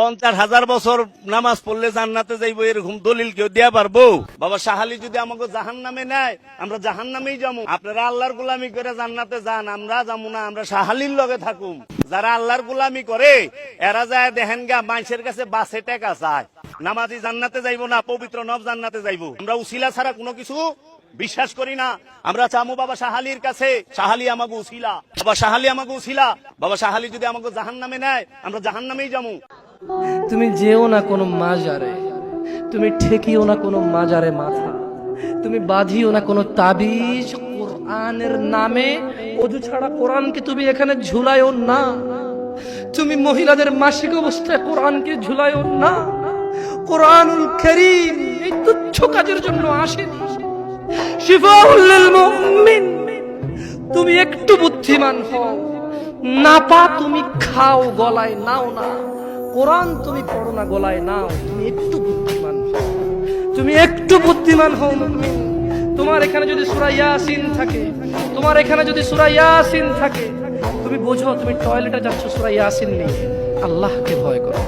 50,000 বছর নামাজ পড়লে জান্নাতে যাইবো এরকম দলিল কেউ দেয়া পারবো? বাবা শাহালি যদি আমাকে জাহান্নামে নেয়, আমরা জাহান্নামেই যাবো। আপনারা আল্লাহর গোলামি করে জান্নাতে যান, আমরা যাবো না, আমরা শাহালির লগে থাকুম। যারা আল্লাহর গোলামি করে এরা যায় দেখেন গা মানুষের কাছে বাসে টাকা চায়। নামাজি জান্নাতে যাইবো না, পবিত্র নব জান্নাতে যাইবো। আমরা উসিলা ছাড়া কোনো কিছু বিশ্বাস করি না। আমরা চামু বাবা শাহালির কাছে, শাহালি আমাকে উসিলা, বাবা শাহালি আমাকে উসিলা। বাবা শাহালি যদি আমাকে জাহান্নামে নেয়, আমরা জাহান্নামেই যাবো। তুমি যেও না কোনো মাজারে, তুমি ঠেকিও না কোনো মাজারে মাথা, তুমি বাঁধিও না কোনো তাবিজ। কোরআনের নামে অজু ছাড়া কোরআনকে তুমি এখানে ঝুলাইও না। তুমি মহিলাদের মাসিক অবস্থায় কোরআনকে ঝুলাইও না। কোরআনুল কারীম এই তুচ্ছ কাজের জন্য আসেনি, শিফাউল লিল মুমিন। তুমি একটু বুদ্ধিমান হও, নাপা তুমি খাও, গলায় নাও না। কোরআন তুমি পড়ো না, গলায় নাও। তুমি একটু বুদ্ধিমান হও, তুমি একটু বুদ্ধিমান হও মুমিন। তোমার এখানে যদি সূরা ইয়াসিন থাকে, তোমার এখানে যদি সূরা ইয়াসিন থাকে, তুমি বোঝো তুমি টয়লেটে যাচ্ছ সূরা ইয়াসিন নিয়ে। আল্লাহকে ভয় করো।